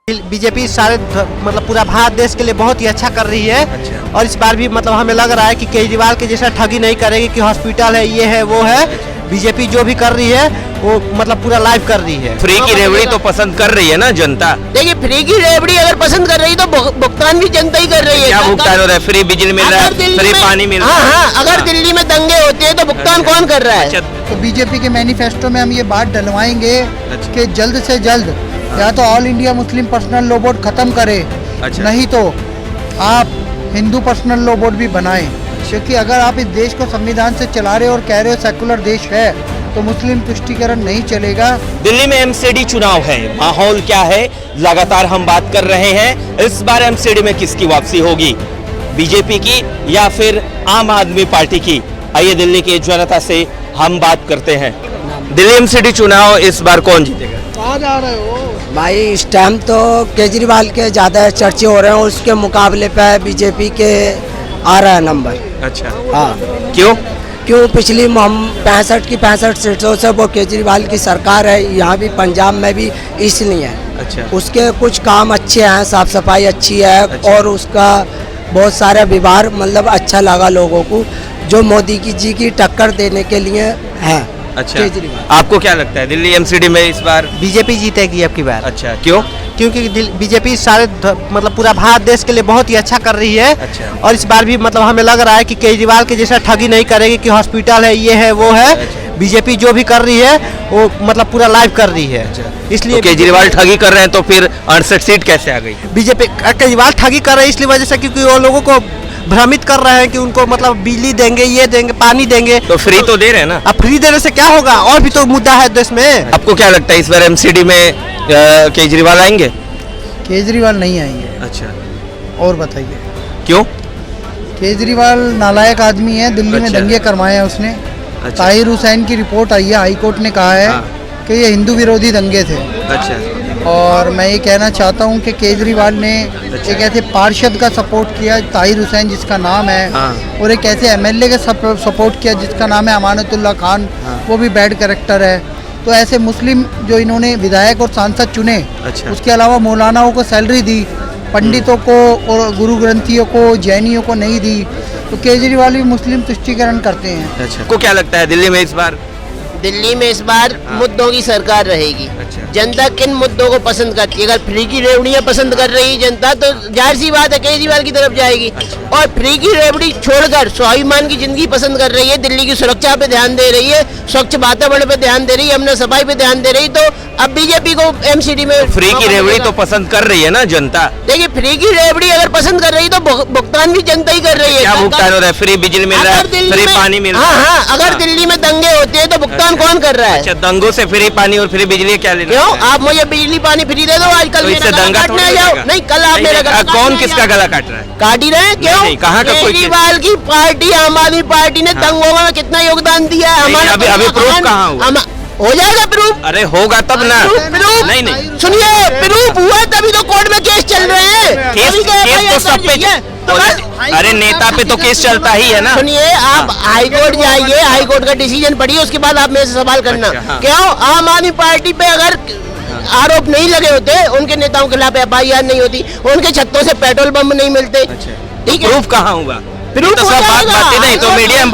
BJP सारे मतलब पूरा भारत देश के लिए बहुत ही अच्छा कर रही है। अच्छा। और इस बार भी मतलब हमें लग रहा है कि केजरीवाल के जैसा ठगी नहीं करेगी कि हॉस्पिटल है, ये है, वो है। बीजेपी जो भी कर रही है वो मतलब पूरा लाइव कर रही है। फ्री की रेवड़ी तो पसंद कर रही है ना जनता। देखिए, फ्री की रेवड़ी अगर पसंद कर रही तो भुगतान भी जनता ही कर रही है। क्या भुगतान हो रहा है? फ्री बिजली मिल रहा है, फ्री पानी मिल रहा है। हाँ, अगर दिल्ली में दंगे होते हैं तो भुगतान कौन कर रहा है? तो बीजेपी के मैनिफेस्टो में हम ये बात डलवाएंगे कि जल्द से जल्द या तो all India Muslim personal law board खत्म करे, नहीं तो आप हिंदू पर्सनल लॉ बोर्ड भी बनाएं। क्योंकि अगर आप इस देश को संविधान से चला रहे हो और कह रहे हो सेकुलर देश है तो मुस्लिम तुष्टीकरण नहीं चलेगा। दिल्ली में एमसीडी चुनाव है, माहौल क्या है लगातार हम बात कर रहे हैं। इस बार एमसीडी में किसकी वापसी होगी, बीजेपी की या फिर आम आदमी पार्टी की? आइए दिल्ली की जनता से हम बात करते हैं। दिल्ली एमसीडी चुनाव इस बार कौन जीतेगा? कहाँ जा रहे हो भाई? इस टाइम तो केजरीवाल के ज़्यादा चर्चे हो रहे हैं, उसके मुकाबले पे बीजेपी के आ रहा है नंबर। अच्छा, हाँ। क्यों पिछली 65 की 65 सीटों से वो केजरीवाल की सरकार है, यहाँ भी पंजाब में भी इसलिए है। अच्छा। उसके कुछ काम अच्छे हैं, साफ सफाई अच्छी है। अच्छा। और उसका बहुत सारे व्यवहार मतलब अच्छा लगा लोगों को, जो मोदी जी की टक्कर देने के लिए है। अच्छा, केजरीवाल। आपको क्या लगता है दिल्ली एमसीडी में इस बार? बीजेपी जीतेगी अब की बार। अच्छा, क्यों? क्योंकि बीजेपी सारे मतलब पूरा भारत देश के लिए बहुत ही अच्छा कर रही है। अच्छा। और इस बार भी मतलब हमें लग रहा है कि केजरीवाल के जैसा ठगी नहीं करेगी कि हॉस्पिटल है, ये है, वो है। बीजेपी जो भी कर रही है वो मतलब पूरा लाइव कर रही है। इसलिए तो केजरीवाल ठगी कर रहे हैं तो फिर 68 सीट कैसे आ गई? बीजेपी केजरीवाल ठगी कर रहे हैं इसलिए वजह से क्योंकि वो लोगों को भ्रमित कर रहे हैं कि उनको मतलब बिजली देंगे, ये देंगे, पानी देंगे। तो फ्री तो दे रहे हैं ना। अब फ्री देने से क्या होगा? और भी तो मुद्दा है देश में। आपको क्या लगता है इस बार एमसीडी में केजरीवाल आएंगे? केजरीवाल नहीं आएंगे। अच्छा, और बताइए क्यों? केजरीवाल नालायक आदमी है, दिल्ली में अच्छा। दंगे करवाए हैं उसने। अच्छा। ताहिर हुसैन की रिपोर्ट आई है, हाई कोर्ट ने कहा है हाँ। कि ये हिंदू विरोधी दंगे थे। अच्छा। और मैं ये कहना चाहता हूँ कि केजरीवाल ने एक ऐसे पार्षद का सपोर्ट किया, ताहिर हुसैन जिसका नाम है। हाँ। और एक ऐसे एमएलए का सपोर्ट किया जिसका नाम है अमानतुल्लाह खान। हाँ। वो भी बैड कैरेक्टर है। तो ऐसे मुस्लिम जो इन्होंने विधायक और सांसद चुने। अच्छा। उसके अलावा मौलानाओं को सैलरी दी, पंडितों को और गुरु ग्रंथियों को, जैनियों को नहीं दी। तो केजरीवाल भी मुस्लिम तुष्टीकरण करते हैं। अच्छा, को क्या लगता है दिल्ली में इस बार? दिल्ली में इस बार मुद्दों की सरकार रहेगी। अच्छा। जनता किन मुद्दों को पसंद करती है? अगर फ्री की रेवड़ियां पसंद कर रही जनता तो जाहिर सी बात है केजरीवाल की तरफ जाएगी। और फ्री की रेवड़ी छोड़कर स्वाभिमान की जिंदगी पसंद कर रही है, दिल्ली की सुरक्षा पे ध्यान दे रही है, स्वच्छ वातावरण पे ध्यान दे रही है, हमने सफाई पे ध्यान दे रही। तो अब बीजेपी को एमसीडी में फ्री की रेवड़ी तो पसंद कर रही है ना जनता। देखिए, फ्री की रेवड़ी अगर पसंद कर रही तो भुगतान भी जनता ही कर रही है। क्या भुगतान हो रहा है? फ्री बिजली मिल रहा है, फ्री पानी मिल रहा है। हाँ, अगर दिल्ली में दंगे होते हैं तो भुगतान कौन कर रहा है? अच्छा, दंगों से फ्री पानी और फ्री बिजली क्या लेना? क्यों? आप मुझे बिजली पानी फ्री दे दो, आजकल तो इससे मेरा गला दंगा काटने आ थोड़ी जाओ। होगा। नहीं, कल आप मेरा गला कौन काटने आ किसका जाओ। गला काट रहा है? काट ही रहे हैं। क्यों? नहीं, कहाँ का कोई चीज़? केजरीवाल की पार्टी आम आदमी पार्टी ने दंगों में कितना योगदान दिया है? नहीं, हमारा अभी प्रूफ कहाँ हुआ? हो जाएगा प्रूफ। अरे होगा तब ना। प्रूफ नहीं, सुनिए, प्रूफ हुआ तभी तो कोर्ट में केस चल रहे हैं। केस अभी तो सब पे तो अरे नेता पे तो केस चलता ही है ना। सुनिए, आप हाई कोर्ट जाइए, हाई कोर्ट का डिसीजन पढ़िए, उसके बाद आप मेरे से सवाल करना। अच्छा, हाँ। क्यों? आम आदमी पार्टी पे अगर आरोप नहीं लगे होते, उनके नेताओं के खिलाफ FIR नहीं होती, उनके छत्तों से पेट्रोल बम नहीं मिलते। ठीक है, प्रूफ कहाँ हुआ? प्रूफ तो सब बात नहीं तो मीडिया में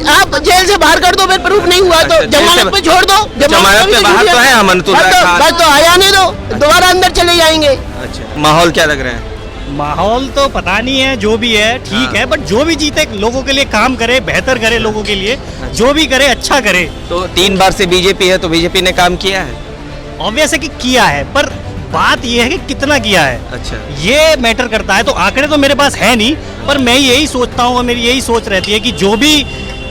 आप जेल से बाहर कर दो, फिर प्रूफ नहीं हुआ तो जमानत पे छोड़ दो। जमानत पे बाहर तो है अमानतुल्लाह खान। बस तो आ जाने दो, दोबारा अंदर चले जाएंगे। अच्छा, माहौल क्या लग रहा है? माहौल तो पता नहीं है, जो भी है ठीक है, बट जो भी जीते लोगों के लिए काम करे, बेहतर करे लोगों के लिए, जो भी करे अच्छा करे। तो 3 बार से बीजेपी है तो बीजेपी ने काम किया है। ऑब्वियस है कि किया है, पर बात यह है कि कितना किया है, अच्छा, ये मैटर करता है। तो आंकड़े तो मेरे पास है नहीं, पर मैं यही सोचता हूँ और मेरी यही सोच रहती है कि जो भी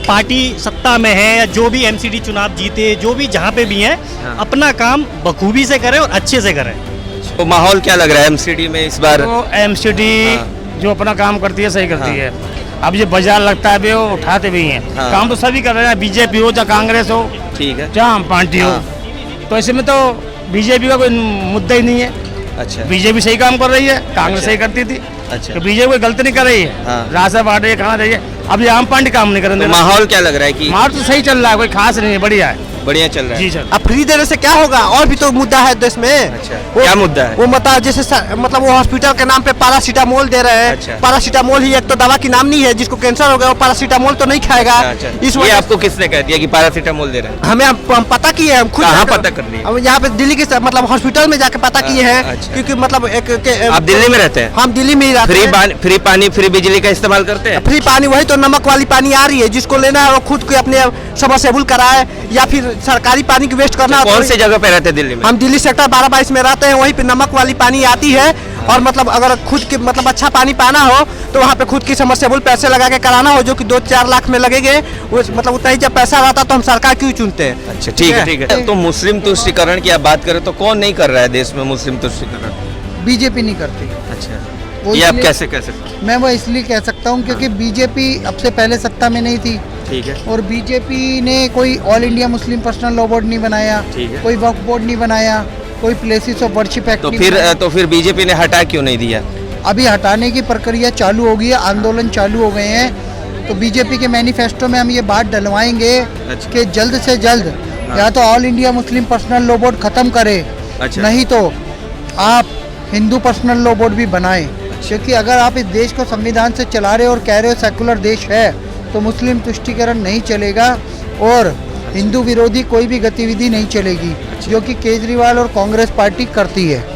पार्टी सत्ता में है या जो भी एमसीडी चुनाव जीते, जो भी जहाँ पे भी है, हाँ। अपना काम बखूबी से करे और अच्छे से करे। तो माहौल क्या लग रहा है एमसीडी में इस बार? तो एमसीडी जो अपना काम करती है सही करती है। अब ये बाजार लगता है भी वो उठाते भी हैं। हाँ। काम तो सभी कर रहे हैं, बीजेपी हो चाहे कांग्रेस हो ठीक है, चाहे आम पार्टी हो। तो ऐसे में तो बीजेपी का कोई मुद्दा ही नहीं है। अच्छा, बीजेपी सही काम कर रही है, कांग्रेस सही करती थी। अच्छा, तो बीजेपी कोई गलती नहीं कर रही है, हाँ। रास्ता बांट रही है, खाना रही है। अब ये आम पार्टी काम नहीं कर रही है। माहौल क्या लग रहा है कि माहौल तो सही चल रहा है, कोई खास नहीं है, बढ़िया है। बढ़िया चल रहा है। जी सर। अब फ्री देने से क्या होगा, और भी तो मुद्दा है देश में। अच्छा, क्या मुद्दा है? वो मतलब जैसे मतलब वो हॉस्पिटल के नाम पे पैरासीटामोल दे रहे हैं। अच्छा। पैरासीटामोल ही एक तो दवा की नाम नहीं है, जिसको कैंसर हो गया वो पैरासीटामोल तो नहीं खाएगा। अच्छा, इस ये वजह आपको किसने कह दिया कि पैरासीटामोल दे रहे हैं? हमें हम पता किए हैं, हम खुद कहाँ जाकर- पता कर लिए? हम यहाँ पे दिल्ली के मतलब हॉस्पिटल में जाके पता किए हैं। अच्छा। क्योंकि मतलब आप दिल्ली में रहते हैं? हम दिल्ली में ही रहते हैं। फ्री पानी फ्री बिजली का इस्तेमाल करते हैं? फ्री पानी वही तो नमक वाली पानी आ रही है, जिसको लेना है वो खुद को अपने सबमर्सिबल कराए, या फिर सरकारी पानी की वेस्ट करना। कौन सी जगह पे रहते हैं दिल्ली में? हम दिल्ली सेक्टर 12-22 में रहते हैं, वहीं पे नमक वाली पानी आती है। और मतलब अगर खुद के मतलब अच्छा पानी पाना हो तो वहाँ पे खुद की समर्सिबल पैसे लगा के कराना हो, जो कि 2-4 लाख में लगेंगे। वो मतलब उतना ही जब पैसा रहता तो हम सरकार क्यों चुनते हैं। अच्छा, ठीक है, ठीक है। तो मुस्लिम तुष्टिकरण की आप बात करें तो कौन नहीं कर रहा है देश में मुस्लिम तुष्टिकरण? बीजेपी नहीं करती। अच्छा, वो ये आप इसलिए- कैसे कह सकते हैं? मैं वो इसलिए कह सकता हूँ क्योंकि बीजेपी अब से पहले सत्ता में नहीं थी, ठीक है, और बीजेपी ने कोई all India Muslim personal law board नहीं बनाया, ठीक है। कोई वक्फ बोर्ड नहीं बनाया, कोई प्लेसेस ऑफ वर्शिप एक्ट नहीं बनाया। तो फिर बीजेपी ने हटा क्यों नहीं दिया? अभी हटाने की प्रक्रिया चालू हो गई है, आंदोलन चालू हो गए हैं। तो बीजेपी के मैनिफेस्टो में हम ये बात डलवाएंगे अच्छा। कि जल्द से जल्द या तो all India Muslim personal law board खत्म करे, अच्छा। नहीं तो आप हिंदू पर्सनल लॉ बोर्ड भी बनाएं। क्योंकि अगर आप इस देश को संविधान से चला रहे हो और कह रहे हो सेकुलर देश है, तो मुस्लिम तुष्टीकरण नहीं चलेगा और हिंदू विरोधी कोई भी गतिविधि नहीं चलेगी, जो कि केजरीवाल और कांग्रेस पार्टी करती है।